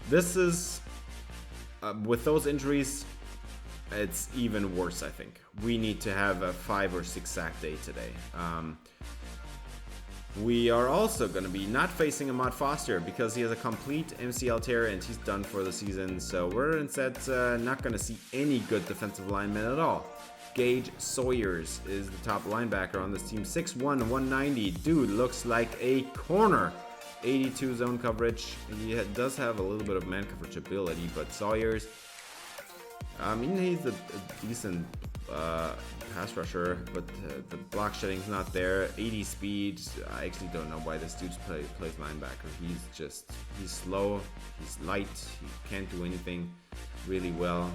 This is, with those injuries, it's even worse, I think. We need to have a 5 or 6 sack day today. We are also going to be not facing Ahmad Foster because he has a complete MCL tear and he's done for the season. So we're instead not going to see any good defensive linemen at all. Gage Sawyers is the top linebacker on this team. 6'1", 190. Dude looks like a corner. 82 zone coverage. He does have a little bit of man coverage ability, but Sawyers, I mean, he's a decent pass rusher, but the block shedding's not there. 80 speed. I actually don't know why this dude plays linebacker. He's slow, he's light, he can't do anything really well.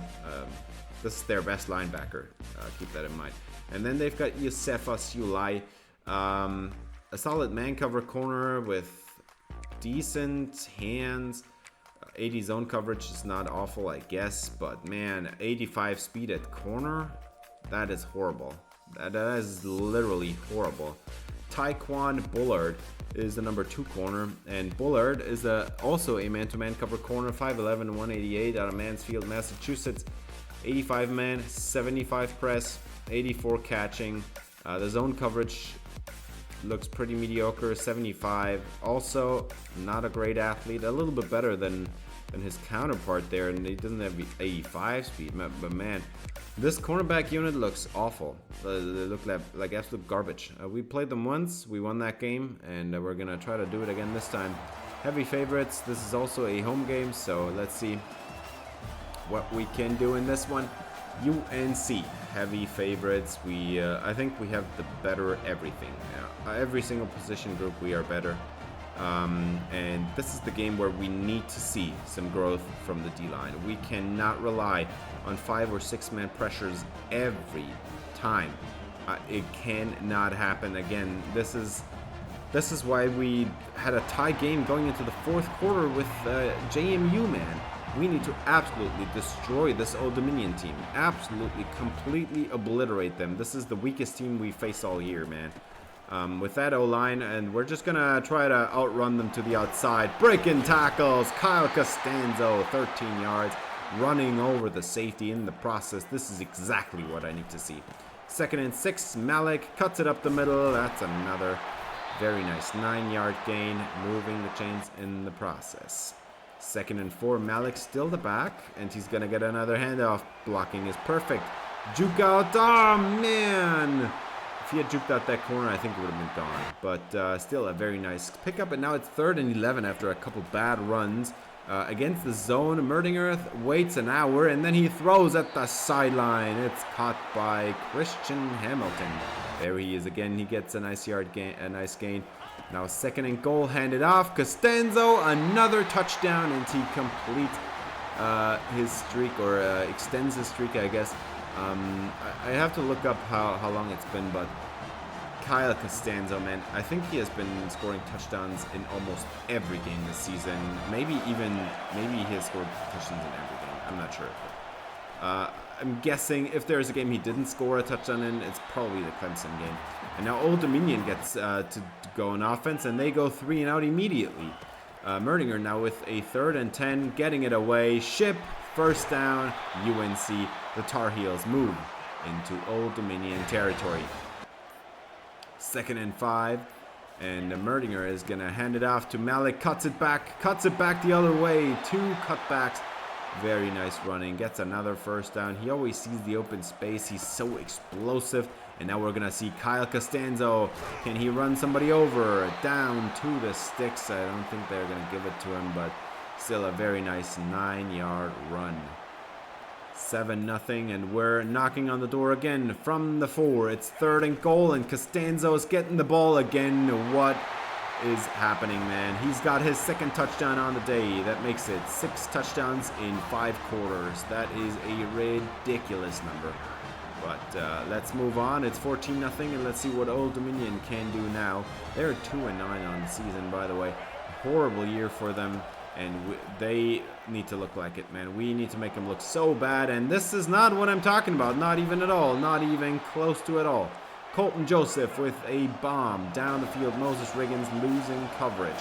This is their best linebacker. Keep that in mind. And then they've got Yosefa Sulai, a solid man cover corner with decent hands. 80 zone coverage is not awful, I guess, but man, 85 speed at corner, that is horrible. That is literally horrible. Tyquan Bullard is the number 2 corner, and Bullard is also a man-to-man cover corner, 5'11", 188 out of Mansfield, Massachusetts. 85 man, 75 press, 84 catching. The zone coverage looks pretty mediocre, 75. Also, not a great athlete, a little bit better than his counterpart there, and he doesn't have 85 speed, but man, this cornerback unit looks awful. They look like absolute garbage. We played them once, we won that game, and we're gonna try to do it again this time. Heavy favorites. This is also a home game, so let's see what we can do in this one. UNC, heavy favorites. I think we have the better everything. Every single position group we are better. And this is the game where we need to see some growth from the D-line. We cannot rely on 5 or 6 man pressures every time. It cannot happen again. This is why we had a tie game going into the 4th quarter with JMU, man. We need to absolutely destroy this Old Dominion team. Absolutely, completely obliterate them. This is the weakest team we face all year, man. With that O-line, and we're just gonna try to outrun them to the outside. Breaking tackles, Kyle Costanzo, 13 yards, running over the safety in the process. This is exactly what I need to see. 2nd and 6, Malik cuts it up the middle. That's another very nice 9-yard gain, moving the chains in the process. 2nd and 4, Malik still the back, and he's gonna get another handoff. Blocking is perfect. Juke out, oh man! If he had juked out that corner, I think it would have been gone. But still a very nice pickup, and now it's 3rd and 11 after a couple bad runs. Against the zone, Merdinger waits an hour, and then he throws at the sideline. It's caught by Christian Hamilton. There he is again. He gets a nice nice gain. Now 2nd and goal, handed off. Costanzo, another touchdown, and he completes his streak, or extends his streak, I guess. I have to look up how long it's been, but Kyle Costanzo, man, I think he has been scoring touchdowns in almost every game this season. Maybe he has scored touchdowns in every game. I'm not sure. I'm guessing if there's a game he didn't score a touchdown in, it's probably the Clemson game. And now Old Dominion gets to go on offense, and they go 3 and out immediately. Merdinger now with a 3rd and 10, getting it away. Ship, 1st down, UNC. The Tar Heels move into Old Dominion territory. 2nd and 5, and Merdinger is gonna hand it off to Malik. Cuts it back the other way. 2 cutbacks. Very nice running. Gets another 1st down. He always sees the open space. He's so explosive. And now we're gonna see Kyle Costanzo. Can he run somebody over? Down to the sticks. I don't think they're gonna give it to him, but still a very nice 9-yard run. 7-0, and we're knocking on the door again from the 4. It's 3rd and goal, and Costanzo's getting the ball again. What is happening, man? He's got his 2nd touchdown on the day. That makes it 6 touchdowns in 5 quarters. That is a ridiculous number. But let's move on. It's 14-0, and let's see what Old Dominion can do now. They're 2-9 on the season, by the way. Horrible year for them. And they need to look like it, man. We need to make them look so bad. And this is not what I'm talking about. Not even at all. Not even close to at all. Colton Joseph with a bomb down the field. Moses Riggins losing coverage.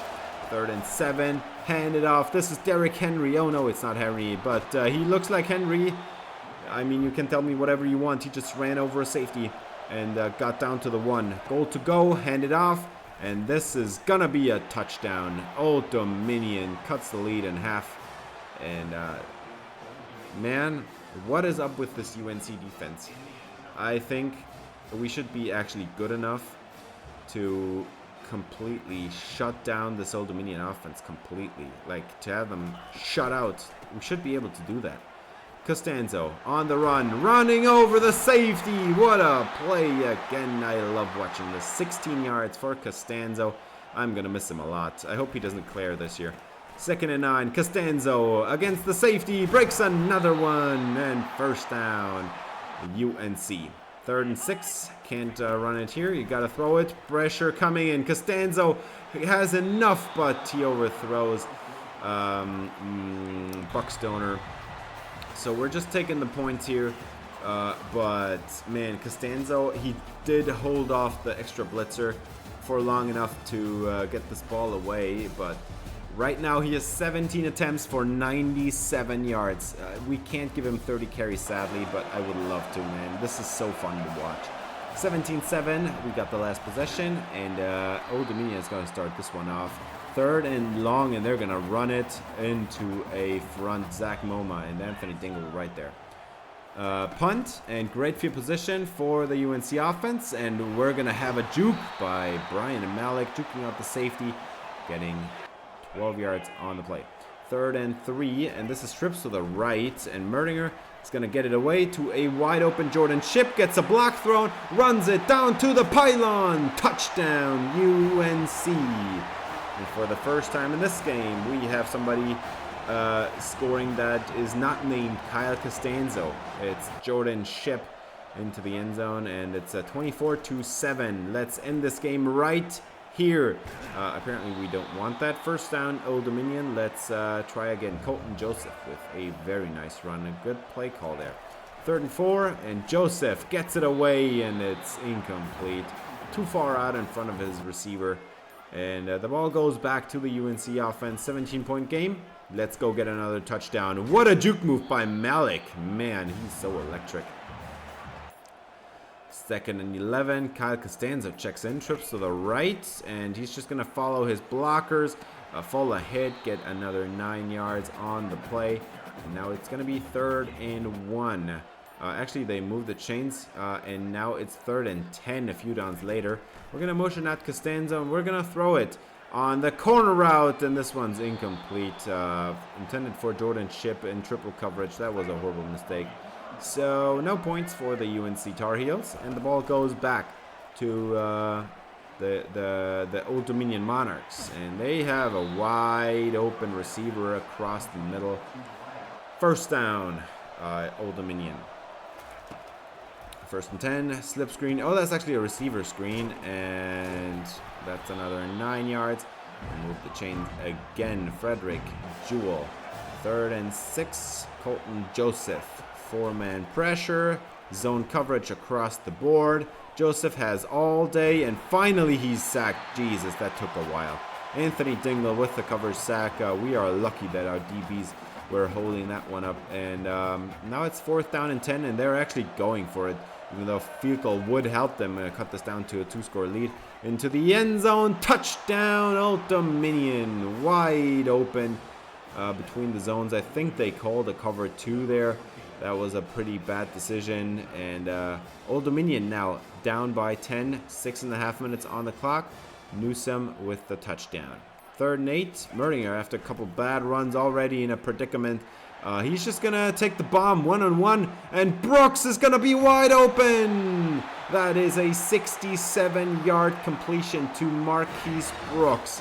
3rd and 7. Hand it off. This is Derrick Henry. Oh, no, it's not Henry. But he looks like Henry. I mean, you can tell me whatever you want. He just ran over a safety and got down to the 1. Goal to go. Hand it off. And this is gonna be a touchdown. Old Dominion cuts the lead in half. And man, what is up with this UNC defense? I think we should be actually good enough to completely shut down this Old Dominion offense completely. Like, to have them shut out. We should be able to do that. Costanzo on the run, running over the safety. What a play again. I love watching this. 16 yards for Costanzo. I'm going to miss him a lot. I hope he doesn't clear this year. 2nd and 9. Costanzo against the safety. Breaks another one. And first down. UNC. 3rd and 6. Can't run it here. You got to throw it. Pressure coming in. Costanzo has enough, but he overthrows Buckstoner. So we're just taking the points here, but man, Costanzo, he did hold off the extra blitzer for long enough to get this ball away, but right now he has 17 attempts for 97 yards. We can't give him 30 carries, sadly, but I would love to, man. This is so fun to watch. 17-7, we got the last possession, and Old Dominion is going to start this one off. 3rd and long, and they're going to run it into a front. Zach Moma and Anthony Dingle right there. Punt and great field position for the UNC offense, and we're going to have a juke by Brian and Malik, juking out the safety, getting 12 yards on the play. 3rd and 3, and this is trips to the right, and Merdinger is going to get it away to a wide open Jordan Ship, gets a block thrown, runs it down to the pylon. Touchdown, UNC. And for the first time in this game, we have somebody scoring that is not named Kyle Costanzo. It's Jordan Ship into the end zone, and it's a 24-7. Let's end this game right here. Apparently, we don't want that. First down, Old Dominion. Let's try again. Colton Joseph with a very nice run. A good play call there. 3rd and 4, and Joseph gets it away, and it's incomplete. Too far out in front of his receiver. And the ball goes back to the UNC offense. 17-point game. Let's go get another touchdown. What a juke move by Malik. Man, he's so electric. 2nd and 11. Kyle Costanzo checks in, trips to the right, and he's just going to follow his blockers. Fall ahead, get another 9 yards on the play. And now it's going to be 3rd and 1. Actually, they moved the chains, and now it's 3rd and 10 a few downs later. We're going to motion at Costanzo, and we're going to throw it on the corner route, and this one's incomplete. Intended for Jordan Ship in triple coverage. That was a horrible mistake. So, no points for the UNC Tar Heels, and the ball goes back to the Old Dominion Monarchs, and they have a wide open receiver across the middle. First down, Old Dominion. 1st and 10, slip screen. Oh, that's actually a receiver screen, and that's another 9 yards. Move the chains again. Frederick Jewell. 3rd and 6, Colton Joseph. 4-man pressure, zone coverage across the board. Joseph has all day, and finally he's sacked. Jesus, that took a while. Anthony Dingle with the coverage sack. We are lucky that our DBs were holding that one up, and now it's 4th down and 10, and they're actually going for it, even though field goal would help them cut this down to a 2-score lead. Into the end zone, touchdown, Old Dominion, wide open between the zones. I think they called a cover 2 there. That was a pretty bad decision, and Old Dominion now down by 10, 6.5 minutes on the clock. Newsom with the touchdown. 3rd and 8, Merdinger, after a couple bad runs already in a predicament, he's just gonna take the bomb one-on-one, and Brooks is gonna be wide open. That is a 67-yard completion to Marquise Brooks,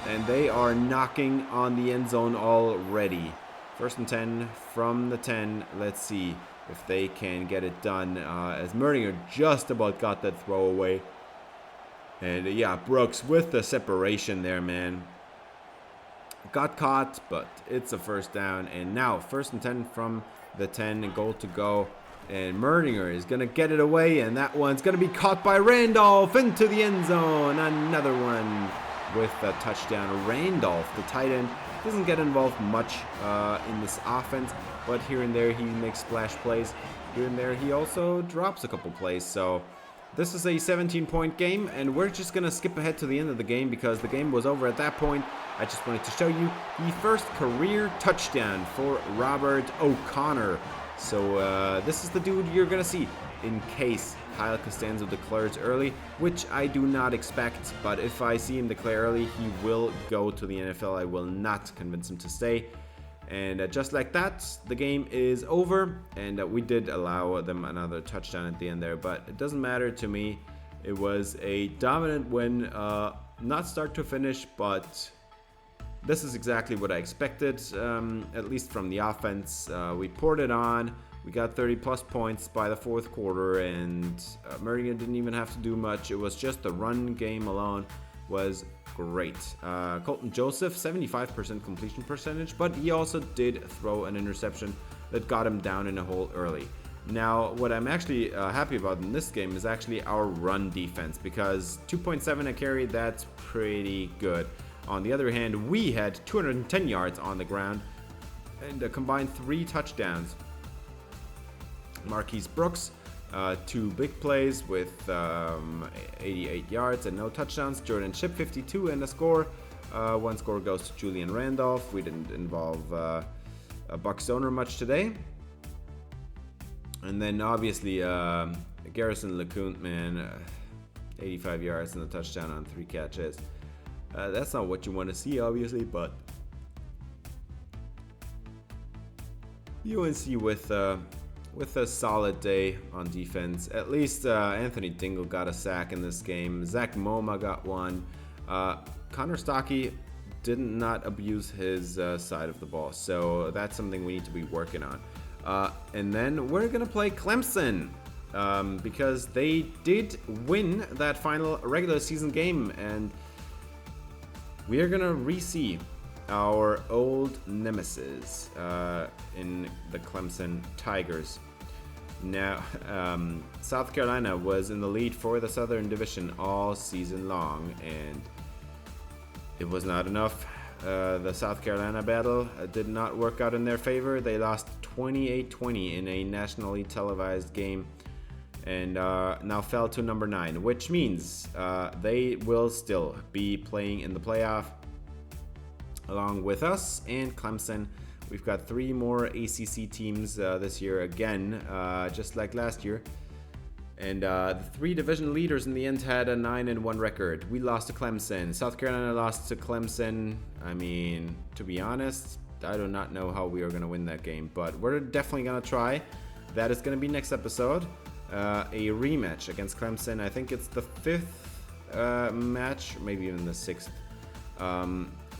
and they are knocking on the end zone already. 1st and 10 from the 10. Let's see if they can get it done, as Merdinger just about got that throw away. And yeah, Brooks with the separation there, man. Got caught, but it's a 1st down. And now 1st and 10 from the 10, and goal to go. And Merdinger is going to get it away, and that one's going to be caught by Randolph into the end zone. Another one with a touchdown. Randolph, the tight end, doesn't get involved much in this offense, but here and there he makes splash plays. Here and there he also drops a couple plays. So this is a 17-point game, and we're just gonna skip ahead to the end of the game because the game was over at that point. I just wanted to show you the first career touchdown for Robert O'Connor. So this is the dude you're gonna see in case Kyle Costanzo declares early, which I do not expect, but if I see him declare early, he will go to the NFL. I will not convince him to stay. And just like that, the game is over, and we did allow them another touchdown at the end there, but it doesn't matter to me. It was a dominant win, not start to finish, but this is exactly what I expected, at least from the offense. We poured it on. We got 30 plus points by the fourth quarter, and Merrigan didn't even have to do much. It was just the run game alone was great. Colton Joseph, 75% completion percentage, but he also did throw an interception that got him down in a hole early. Now, what I'm actually happy about in this game is actually our run defense, because 2.7 a carry, that's pretty good. On the other hand, we had 210 yards on the ground and a combined 3 touchdowns. Marquise Brooks, 2 big plays with 88 yards and no touchdowns. Jordan Shipp, 52 and a score. 1 score goes to Julian Randolph. We didn't involve Buck Stoner much today. And then obviously Garrison LeCounte, man, 85 yards and a touchdown on 3 catches. That's not what you want to see, obviously, but UNC with a solid day on defense. At least Anthony Dingle got a sack in this game. Zach Moma got 1. Connor Stockey did not abuse his side of the ball, so that's something we need to be working on. And then we're gonna play Clemson because they did win that final regular season game, and we are gonna re-see our old nemesis in the Clemson Tigers. Now, South Carolina was in the lead for the Southern Division all season long, and it was not enough. The South Carolina battle did not work out in their favor. They lost 28-20 in a nationally televised game, and now fell to number 9, which means they will still be playing in the playoff along with us and Clemson. We've got 3 more ACC teams this year again, just like last year. And the 3 division leaders in the end had a 9-1 record. We lost to Clemson. South Carolina lost to Clemson. I mean, to be honest, I do not know how we are going to win that game, but we're definitely going to try. That is going to be next episode. A rematch against Clemson. I think it's the 5th match, maybe even the 6th.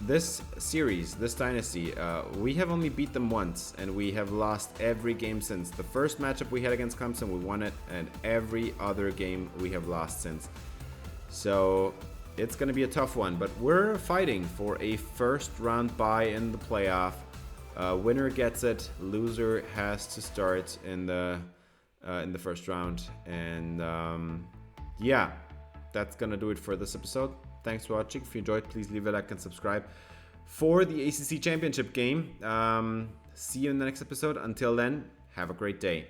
This series, this dynasty, we have only beat them once, and we have lost every game since. The first matchup we had against Clemson, we won it, and every other game we have lost since. So it's going to be a tough one, but we're fighting for a first round bye in the playoff. Winner gets it, loser has to start in the first round. And yeah, that's going to do it for this episode. Thanks for watching. If you enjoyed, please leave a like and subscribe for the ACC Championship game. See you in the next episode. Until then, have a great day.